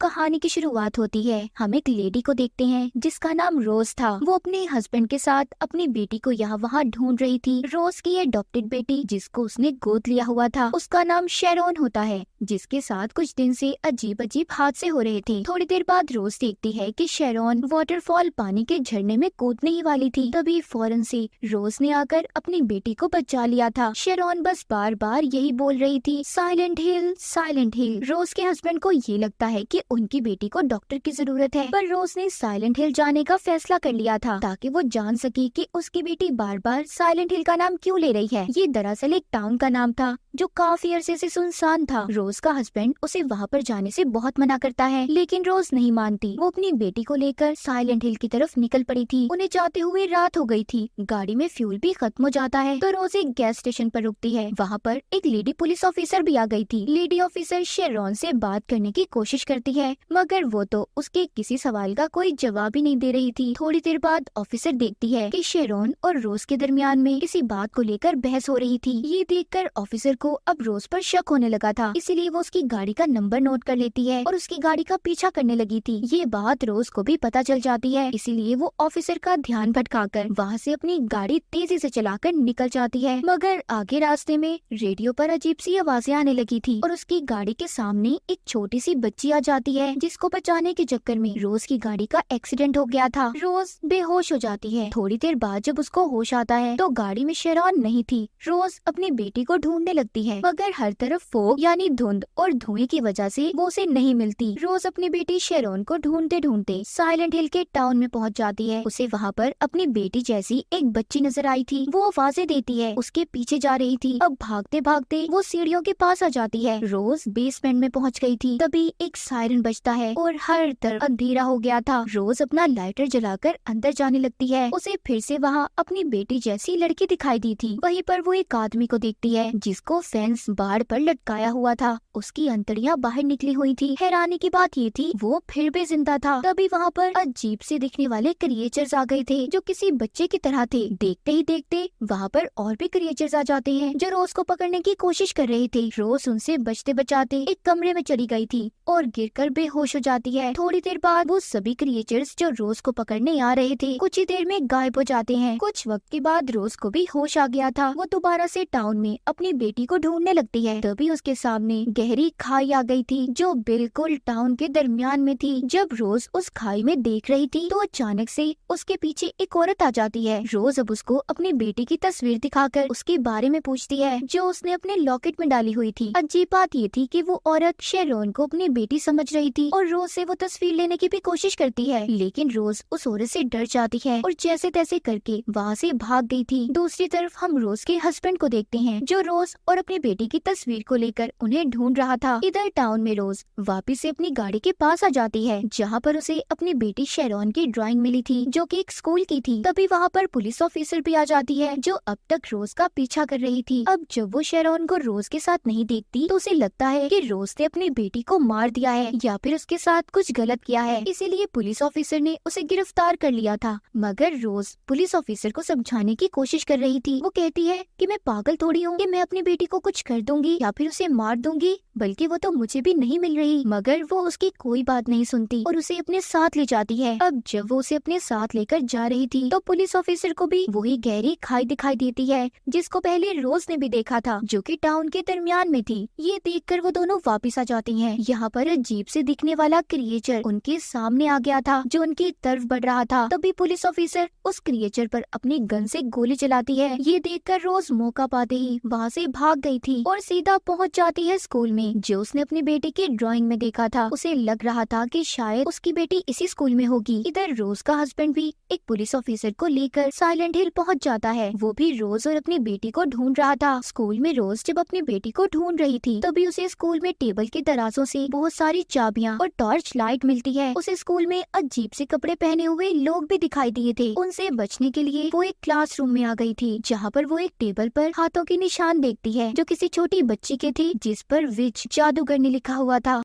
कहानी की शुरुआत होती है। हम एक लेडी को देखते हैं जिसका नाम रोज था। वो अपने हस्बैंड के साथ अपनी बेटी को यहाँ वहाँ ढूंढ रही थी। रोज की अडॉप्टेड बेटी जिसको उसने गोद लिया हुआ था उसका नाम शेरोन होता है, जिसके साथ कुछ दिन से अजीब अजीब हादसे हो रहे थे। थोड़ी देर बाद रोज देखती है कि शेरोन वाटरफॉल पानी के झरने में कूदने ही वाली थी। तभी फौरन से रोज ने आकर अपनी बेटी को बचा लिया था। शेरोन बस बार बार यही बोल रही थी, साइलेंट हिल साइलेंट हिल। रोज के हस्बैंड को ये लगता है कि उनकी बेटी को डॉक्टर की जरूरत है, पर रोज ने साइलेंट हिल जाने का फैसला कर लिया था ताकि वो जान सके कि उसकी बेटी बार बार साइलेंट हिल का नाम क्यों ले रही है। ये दरअसल एक टाउन का नाम था जो काफी अरसे से सुनसान था। रोज का हस्बैंड उसे वहाँ पर जाने से बहुत मना करता है, लेकिन रोज नहीं मानती। वो अपनी बेटी को लेकर साइलेंट हिल की तरफ निकल पड़ी थी। उन्हें जाते हुए रात हो गई थी। गाड़ी में फ्यूल भी खत्म हो जाता है तो रोज एक गैस स्टेशन पर रुकती है। वहाँ पर एक लेडी पुलिस ऑफिसर भी आ गई थी। लेडी ऑफिसर शेरोन से बात करने की कोशिश करती है, मगर वो तो उसके किसी सवाल का कोई जवाब ही नहीं दे रही थी। थोड़ी देर बाद ऑफिसर देखती है कि शेरोन और रोज के दरमियान में किसी बात को लेकर बहस हो रही थी। ये देखकर ऑफिसर को अब रोज पर शक होने लगा था, इसीलिए वो उसकी गाड़ी का नंबर नोट कर लेती है और उसकी गाड़ी का पीछा करने लगी थी। ये बात रोज को भी पता चल जाती है, इसीलिए वो ऑफिसर का ध्यान भटकाकर वहाँ से अपनी गाड़ी तेजी से चलाकर निकल जाती है। मगर आगे रास्ते में रेडियो पर अजीब सी आवाजें आने लगी थी और उसकी गाड़ी के सामने एक छोटी सी बच्ची आ जाती है, जिसको बचाने के चक्कर में रोज की गाड़ी का एक्सीडेंट हो गया था। रोज बेहोश हो जाती है। थोड़ी देर बाद जब उसको होश आता है तो गाड़ी में शेरोन नहीं थी। रोज अपनी बेटी को ढूंढने लगती है, मगर हर तरफ फोग यानी धुंध और धुएं की वजह से वो उसे नहीं मिलती। रोज अपनी बेटी शेरोन को ढूंढते ढूंढते साइलेंट हिल के टाउन में पहुंच जाती है। उसे वहाँ पर अपनी बेटी जैसी एक बच्ची नजर आई थी। वो आवाजें देती है, उसके पीछे जा रही थी। अब भागते भागते वो सीढ़ियों के पास आ जाती है। रोज बेसमेंट में पहुंच गई थी। तभी एक सायरन बजता है और हर तरफ अंधेरा हो गया था। रोज अपना लाइटर जलाकर अंदर जाने लगती है। उसे फिर से वहाँ अपनी बेटी जैसी लड़की दिखाई दी थी। वहीं पर वो एक आदमी को देखती है जिसको फेंस बाड़ पर लटकाया हुआ था। उसकी अंतड़ियां बाहर निकली हुई थी। हैरानी की बात ये थी वो फिर भी जिंदा था। तभी वहाँ पर अजीब से दिखने वाले क्रिएचर्स आ गए थे जो किसी बच्चे की तरह थे। देखते ही देखते वहाँ पर और भी क्रिएचर्स आ जाते हैं जो रोज को पकड़ने की कोशिश कर रहे थे। रोज उनसे बचते बचाते एक कमरे में चली गई थी और गिरकर बेहोश हो जाती है। थोड़ी देर बाद वो सभी क्रिएचर्स जो रोज को पकड़ने आ रहे थे कुछ ही देर में गायब हो जाते हैं। कुछ वक्त के बाद रोज को भी होश आ गया था। वो दोबारा से टाउन में अपनी बेटी को ढूंढने लगती है। तभी उसके सामने गहरी खाई आ गई थी जो बिल्कुल टाउन के दरमियान में थी। जब रोज उस खाई में देख रही थी तो अचानक से उसके पीछे एक औरत आ जाती है। रोज अब उसको अपनी बेटी की तस्वीर दिखाकर उसके बारे में पूछती है जो उसने अपने लॉकेट में डाली हुई थी। अजीब बात ये थी कि वो औरत शेरोन को अपनी बेटी समझ रही थी और रोज से वो तस्वीर लेने की भी कोशिश करती है, लेकिन रोज उस औरत से डर जाती है और जैसे तैसे करके वहाँ से भाग गई थी। दूसरी तरफ हम रोज के हस्बैंड को देखते हैं जो रोज और अपनी बेटी की तस्वीर को लेकर उन्हें ढूंढ रहा था। इधर टाउन में रोज वापिस से अपनी गाड़ी के पास आ जाती है जहाँ पर उसे अपनी बेटी शेरोन की ड्राइंग मिली थी जो कि एक स्कूल की थी। तभी वहाँ पर पुलिस ऑफिसर भी आ जाती है जो अब तक रोज का पीछा कर रही थी। अब जब वो शेरोन को रोज के साथ नहीं देखती तो उसे लगता है कि रोज ने अपनी बेटी को मार दिया है या फिर उसके साथ कुछ गलत किया है, इसीलिए पुलिस ऑफिसर ने उसे गिरफ्तार कर लिया था। मगर रोज पुलिस ऑफिसर को समझाने की कोशिश कर रही थी। वो कहती है कि मैं पागल थोड़ी हूँ कि मैं अपनी बेटी को कुछ कर दूंगी या फिर उसे मार दूंगी, बल्कि वो तो मुझे भी नहीं मिल रही। मगर वो उसकी कोई बात नहीं सुनती और उसे अपने साथ ले जाती है। अब जब वो उसे अपने साथ लेकर जा रही थी तो पुलिस ऑफिसर को भी वही गहरी खाई दिखाई देती है जिसको पहले रोज ने भी देखा था जो कि टाउन के दरमियान में थी। ये देखकर वो दोनों वापस आ जाती हैं। यहाँ पर अजीब से दिखने वाला क्रिएचर उनके सामने आ गया था जो उनकी तरफ बढ़ रहा था। तभी पुलिस ऑफिसर उस क्रिएचर पर अपनी गन से गोली चलाती है। ये देखकर रोज मौका पाते ही वहाँ से भाग गई थी और सीधा पहुँच जाती है स्कूल में जो उसने अपनी बेटी की ड्राइंग में देखा था। उसे लग रहा था कि शायद उसकी बेटी इसी स्कूल में होगी। इधर रोज का हस्बैंड भी एक पुलिस ऑफिसर को लेकर साइलेंट हिल पहुंच जाता है। वो भी रोज और अपनी बेटी को ढूंढ रहा था। स्कूल में रोज जब अपनी बेटी को ढूंढ रही थी तभी उसे स्कूल में टेबल के दराजों से बहुत सारी चाबियां और टॉर्च लाइट मिलती है। उसे स्कूल में अजीब से कपड़े पहने हुए लोग भी दिखाई दिए थे। उनसे बचने के लिए वो एक क्लासरूम में आ गई थी जहाँ पर वो एक टेबल पर हाथों के निशान देखती है जो किसी छोटी बच्ची के थे जिस पर विच जादूगरनी लिखा हुआ था।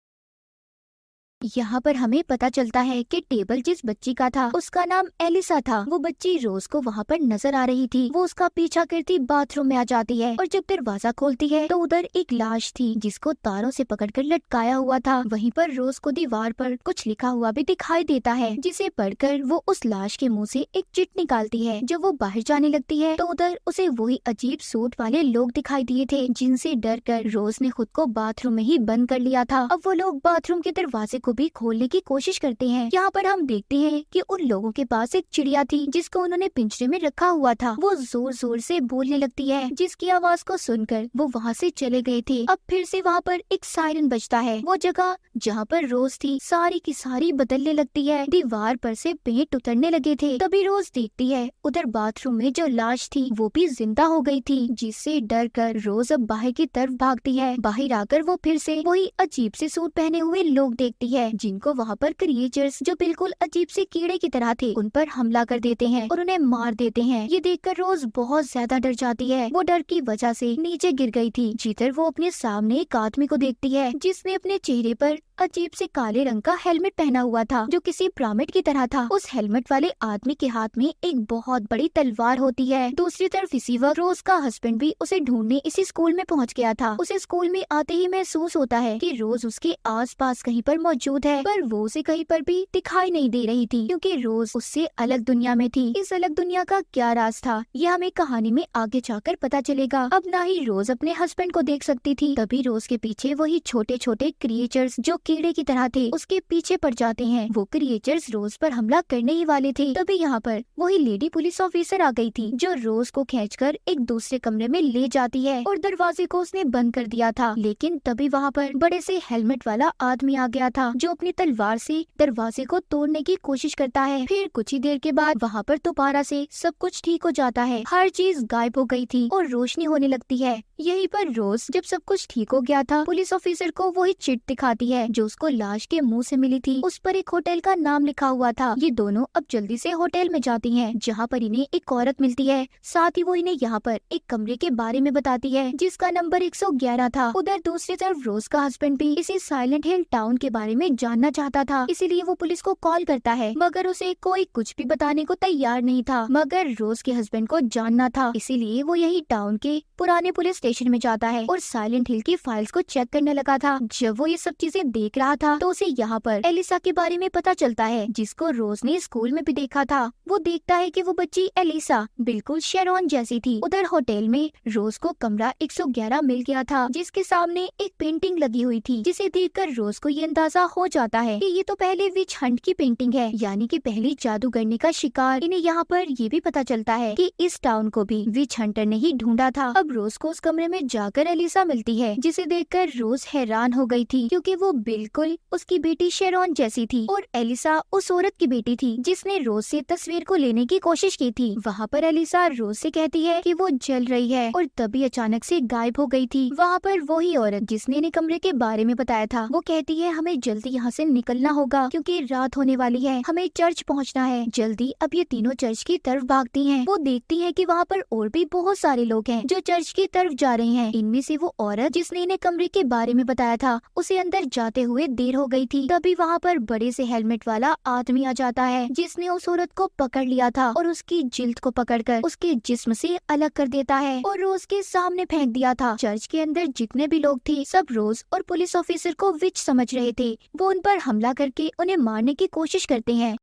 यहाँ पर हमें पता चलता है कि टेबल जिस बच्ची का था उसका नाम एलिसा था। वो बच्ची रोज को वहाँ पर नजर आ रही थी। वो उसका पीछा करती बाथरूम में आ जाती है और जब दरवाजा खोलती है तो उधर एक लाश थी जिसको तारों से पकड़कर लटकाया हुआ था। वहीं पर रोज को दीवार पर कुछ लिखा हुआ भी दिखाई देता है, जिसे पढ़कर वो उस लाश के मुंह से एक चिट निकालती है। जब वो बाहर जाने लगती है तो उधर उसे वही अजीब सूट वाले लोग दिखाई दिए थे, जिनसे डर कर रोज ने खुद को बाथरूम में ही बंद कर लिया था। अब वो लोग बाथरूम के दरवाजे को भी खोलने की कोशिश करते हैं। यहाँ पर हम देखते हैं कि उन लोगों के पास एक चिड़िया थी जिसको उन्होंने पिंजरे में रखा हुआ था। वो जोर जोर से बोलने लगती है, जिसकी आवाज को सुनकर वो वहाँ से चले गए थे। अब फिर से वहाँ पर एक सायरन बजता है। वो जगह जहाँ पर रोज थी सारी की सारी बदलने लगती है। दीवार पर से पेंट उतरने लगे थे। तभी रोज देखती है उधर बाथरूम में जो लाश थी वो भी जिंदा हो गई थी, जिससे डर कर रोज अब बाहर की तरफ भागती है। बाहर आकर वो फिर से वही अजीब से सूट पहने हुए लोग देखती है, जिनको वहाँ पर क्रिएचर्स जो बिल्कुल अजीब से कीड़े की तरह थे उन पर हमला कर देते हैं और उन्हें मार देते हैं। ये देखकर रोज बहुत ज्यादा डर जाती है। वो डर की वजह से नीचे गिर गई थी। जिधर वो अपने सामने एक आदमी को देखती है जिसने अपने चेहरे पर अजीब से काले रंग का हेलमेट पहना हुआ था, जो किसी पिरामिड की तरह था। उस हेलमेट वाले आदमी के हाथ में एक बहुत बड़ी तलवार होती है। दूसरी तरफ इसी वक्त रोज का हस्बैंड भी उसे ढूंढने इसी स्कूल में पहुंच गया था। उसे स्कूल में आते ही महसूस होता है कि रोज उसके आसपास कहीं पर मौजूद है, पर वो उसे कहीं पर भी दिखाई नहीं दे रही थी, क्योंकि रोज उससे अलग दुनिया में थी। इस अलग दुनिया का क्या राज था यह हमें कहानी में आगे जाकर पता चलेगा। अब ना ही रोज अपने हस्बैंड को देख सकती थी, तभी रोज के पीछे वही छोटे छोटे क्रिएचर्स जो कीड़े की तरह थे उसके पीछे पड़ जाते हैं। वो क्रिएचर्स रोज पर हमला करने ही वाले थे। तभी यहाँ पर वही लेडी पुलिस ऑफिसर आ गई थी, जो रोज को खींचकर एक दूसरे कमरे में ले जाती है और दरवाजे को उसने बंद कर दिया था। लेकिन तभी वहाँ पर बड़े से हेलमेट वाला आदमी आ गया था, जो अपनी तलवार से दरवाजे को तोड़ने की कोशिश करता है। फिर कुछ ही देर के बाद वहाँ पर दोबारा से सब कुछ ठीक हो जाता है। हर चीज गायब हो गई थी और रोशनी होने लगती है। यहीं पर रोज जब सब कुछ ठीक हो गया था, पुलिस ऑफिसर को वही चिट दिखाती है जो उसको लाश के मुंह से मिली थी। उस पर एक होटल का नाम लिखा हुआ था। ये दोनों अब जल्दी से होटल में जाती हैं, जहाँ पर इन्हें एक औरत मिलती है। साथ ही वो इन्हें यहाँ पर एक कमरे के बारे में बताती है जिसका नंबर 111 था। उधर दूसरी तरफ रोज का हस्बैंड भी इसी साइलेंट हिल टाउन के बारे में जानना चाहता था, इसीलिए वो पुलिस को कॉल करता है, मगर उसे कोई कुछ भी बताने को तैयार नहीं था। मगर रोज के हस्बैंड को जानना था, इसीलिए वो यही टाउन के पुराने पुलिस स्टेशन में जाता है और साइलेंट हिल की फाइल्स को चेक करने लगा था। जब वो ये सब चीजें देख रहा था तो उसे यहाँ पर एलिसा के बारे में पता चलता है, जिसको रोज ने स्कूल में भी देखा था। वो देखता है कि वो बच्ची एलिसा बिल्कुल शेरॉन जैसी थी। उधर होटल में रोज को कमरा 111 मिल गया था, जिसके सामने एक पेंटिंग लगी हुई थी, जिसे देखकर रोज को ये अंदाजा हो जाता है कि ये तो पहले विच हंट की पेंटिंग है, यानी कि पहली जादूगरनी का शिकार। इन्हें यहाँ पर ये भी पता चलता है कि इस टाउन को भी विच हंटर ने ही ढूंढा था। अब रोज को उस कमरे में जाकर एलिसा मिलती है, जिसे देखकर रोज हैरान हो गई थी, क्योंकि वो बिल्कुल उसकी बेटी शेरॉन जैसी थी और एलिसा उस औरत की बेटी थी जिसने रोज से तस्वीर को लेने की कोशिश की थी। वहाँ पर एलिसा रोज से कहती है कि वो जल रही है और तभी अचानक से गायब हो गई थी। वहाँ पर वही औरत जिसने इन्हें कमरे के बारे में बताया था, वो कहती है हमें जल्दी यहाँ से निकलना होगा क्योंकि रात होने वाली है, हमें चर्च पहुँचना है जल्दी। अब ये तीनों चर्च की तरफ भागती हैं। वो देखती है कि वहाँ पर और भी बहुत सारे लोग हैं जो चर्च की तरफ जा रहे हैं। इनमें से वो औरत जिसने इन्हें कमरे के बारे में बताया था, उसे अंदर जाते हुए देर हो गई थी। तभी वहाँ पर बड़े से हेलमेट वाला आदमी आ जाता है, जिसने उस औरत को पकड़ लिया था और उसकी जिल्द को पकड़कर उसके जिस्म से अलग कर देता है और रोज के सामने फेंक दिया था। चर्च के अंदर जितने भी लोग थे सब रोज और पुलिस ऑफिसर को विच समझ रहे थे। वो उन पर हमला करके उन्हें मारने की कोशिश करते हैं।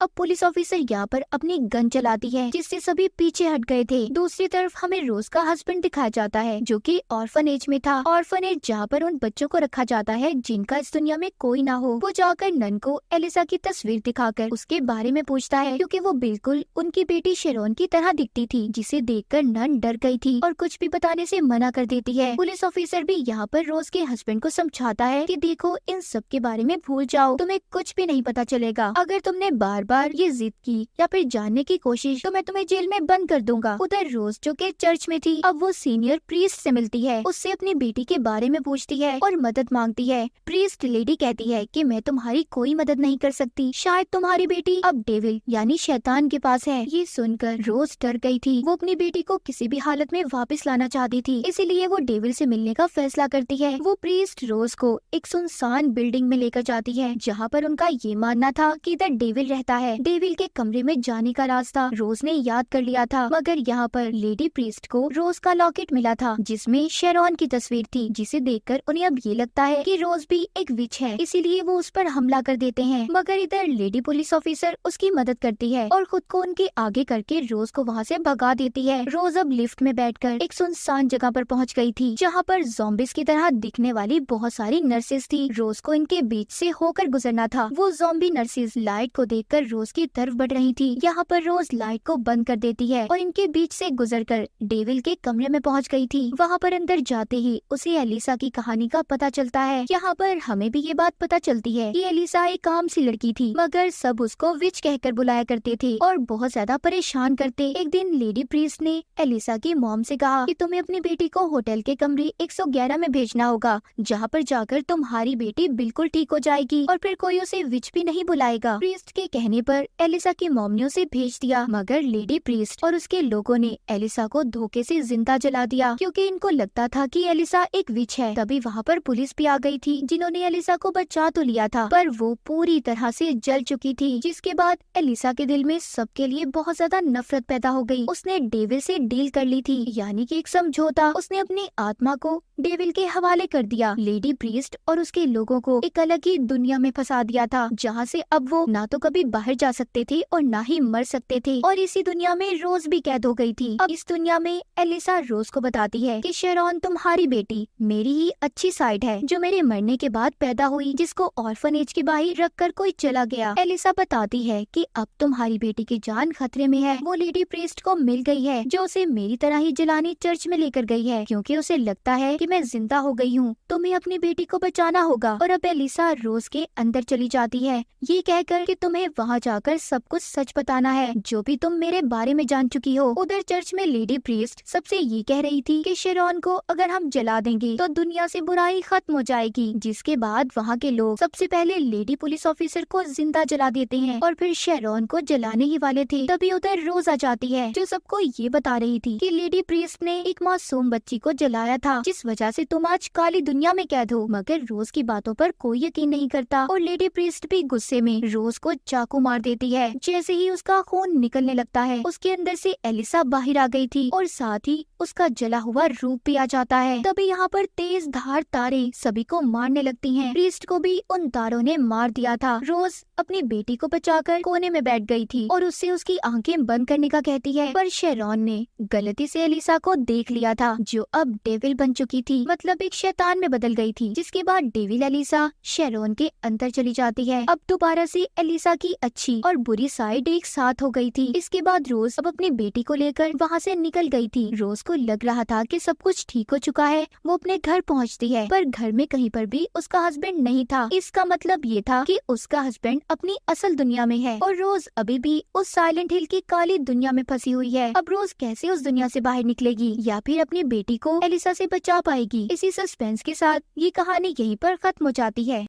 अब पुलिस ऑफिसर यहाँ पर अपनी गन चलाती है, जिससे सभी पीछे हट गए थे। दूसरी तरफ हमें रोज का हस्बैंड दिखाया जाता है, जो कि ऑर्फनेज में था। ऑर्फनेज जहाँ पर उन बच्चों को रखा जाता है जिनका इस दुनिया में कोई ना हो। वो जाकर नन को एलिसा की तस्वीर दिखाकर उसके बारे में पूछता है, क्योंकि वो बिल्कुल उनकी बेटी शेरॉन की तरह दिखती थी, जिसे देखकर नन डर गई थी और कुछ भी बताने से मना कर देती है। पुलिस ऑफिसर भी यहाँ पर रोज के हस्बैंड को समझाता है कि देखो इन सब के बारे में भूल जाओ, तुम्हें कुछ भी नहीं पता चलेगा। अगर तुमने बार बार ये जिद की या फिर जानने की कोशिश तो मैं तुम्हें जेल में बंद कर दूंगा। उधर रोज जो के चर्च में थी, अब वो सीनियर प्रीस्ट से मिलती है, उससे अपनी बेटी के बारे में पूछती है और मदद मांगती है। प्रीस्ट लेडी कहती है कि मैं तुम्हारी कोई मदद नहीं कर सकती, शायद तुम्हारी बेटी अब डेविल यानी शैतान के पास है। ये सुनकर रोज डर गई थी। वो अपनी बेटी को किसी भी हालत में वापस लाना चाहती थी, इसीलिए वो डेविल से मिलने का फैसला करती है। वो प्रीस्ट रोज को एक सुनसान बिल्डिंग में लेकर जाती है, जहाँ पर उनका ये मानना था कि इधर डेविल रहता है। डेविल के कमरे में जाने का रास्ता रोज ने याद कर लिया था, मगर यहाँ पर लेडी प्रीस्ट को रोज का लॉकेट मिला था, जिसमें शेरॉन की तस्वीर थी, जिसे देखकर उन्हें अब ये लगता है कि रोज भी एक विच है, इसीलिए वो उस पर हमला कर देते हैं। मगर इधर लेडी पुलिस ऑफिसर उसकी मदद करती है और खुद को उनके आगे करके रोज को वहाँ से भगा देती है। रोज अब लिफ्ट में बैठकर एक सुनसान जगह पर पहुँच गई थी, जहाँ पर ज़ॉम्बीज़ की तरह दिखने वाली बहुत सारी नर्सेज थी। रोज को इनके बीच से होकर गुजरना था। वो ज़ॉम्बी नर्सेज लाइट को देखकर रोज की तरफ बढ़ रही थी। यहाँ पर रोज लाइट को बंद कर देती है और इनके बीच से गुजरकर डेविल के कमरे में पहुँच गई थी। वहाँ पर अंदर जाते ही उसे एलिसा की कहानी का पता चलता है। यहाँ पर हमें भी ये बात पता चलती है कि एलिसा एक आम सी लड़की थी, मगर सब उसको विच कहकर बुलाया करते थे और बहुत ज्यादा परेशान करते। एक दिन लेडी प्रीस्ट ने एलिसा की मॉम से कहा कि तुम्हें अपनी बेटी को होटल के कमरे 111 में भेजना होगा, जहाँ पर जाकर तुम्हारी बेटी बिल्कुल ठीक हो जाएगी और फिर कोई उसे विच भी नहीं बुलाएगा। प्रीस्ट के कहने पर एलिसा की मॉम ने उसे भेज दिया, मगर लेडी प्रीस्ट और उसके लोगों ने एलिसा को धोखे से जिंदा जला दिया, क्योंकि इनको लगता था कि एलिसा एक विच है। तभी वहाँ पर पुलिस भी आ गई थी, जिन्होंने एलिसा को बचा तो लिया था, पर वो पूरी तरह से जल चुकी थी। जिसके बाद एलिसा के दिल में सबके लिए बहुत ज्यादा नफरत पैदा हो गई। उसने डेविल से डील कर ली थी, यानी कि एक समझौता। उसने अपनी आत्मा को डेविल के हवाले कर दिया। लेडी प्रीस्ट और उसके लोगों को एक अलग ही दुनिया में फंसा दिया था, जहाँ से अब वो ना तो कभी बाहर जा सकते थे और ना ही मर सकते थे। और इसी दुनिया में रोज भी कैद हो गई थी। अब इस दुनिया में एलिसा रोज को बताती है कि शेरॉन तुम्हारी बेटी मेरी ही अच्छी साइड है, जो मेरे मरने के बाद पैदा हुई, जिसको ऑर्फनेज के बाहर रखकर कोई चला गया। एलिसा बताती है कि अब तुम्हारी बेटी की जान खतरे में है। वो लेडी प्रीस्ट को मिल गई है, जो उसे मेरी तरह ही जलाने चर्च में लेकर गई है, क्योंकि उसे लगता है कि मैं जिंदा हो गई हूँ। तुम्हें अपनी बेटी को बचाना होगा। और अब एलिसा रोज के अंदर चली जाती है, ये कहकर कि तुम्हें वहाँ जाकर सब कुछ सच बताना है, जो भी तुम मेरे बारे में जान चुकी हो। उधर चर्च में लेडी प्रीस्ट सबसे ये कह रही थी कि शेरॉन को अगर हम जला देंगे तो दुनिया से बुराई खत्म हो जाएगी। जिसके बाद वहाँ के लोग सबसे पहले लेडी पुलिस ऑफिसर को जिंदा जला देते हैं और फिर शेरॉन को जलाने ही वाले थे। तभी उधर रोज आ जाती है, जो सबको ये बता रही थी कि लेडी प्रीस्ट ने एक मासूम बच्ची को जलाया था, जिस वजह से तुम आज काली दुनिया में कैद हो। मगर रोज की बातों पर कोई यकीन नहीं करता और लेडी प्रीस्ट भी गुस्से में रोज को चाकू मार देती है। जैसे ही उसका खून निकलने लगता है, उसके अंदर से एलिसा बाहर आ गई थी और साथ ही उसका जला हुआ रूप भी आ जाता है। तभी यहाँ पर तेज धार तारे सभी को मारने लगती हैं। प्रीस्ट को भी उन तारों ने मार दिया था। रोज अपनी बेटी को बचाकर कोने में बैठ गई थी और उससे उसकी आंखें बंद करने का कहती है, पर शेरॉन ने गलती से एलिसा को देख लिया था, जो अब डेविल बन चुकी थी, मतलब एक शैतान में बदल गई थी। जिसके बाद डेविल एलिसा शेरॉन के अंदर चली जाती है। अब दोबारा से एलिसा की अच्छी और बुरी साइड एक साथ हो गई थी। इसके बाद रोज अब अपनी बेटी को लेकर वहाँ से निकल गई थी। रोज को लग रहा था कि सब कुछ ठीक हो चुका है। वो अपने घर पहुँचती है, पर घर में कहीं पर भी उसका हस्बैंड नहीं था। इसका मतलब ये था कि उसका हस्बैंड अपनी असल दुनिया में है और रोज अभी भी उस साइलेंट हिल की काली दुनिया में फंसी हुई है। अब रोज कैसे उस दुनिया से बाहर निकलेगी या फिर अपनी बेटी को एलिसा से बचा पाएगी? इसी सस्पेंस के साथ ये कहानी यहीं पर खत्म हो जाती है।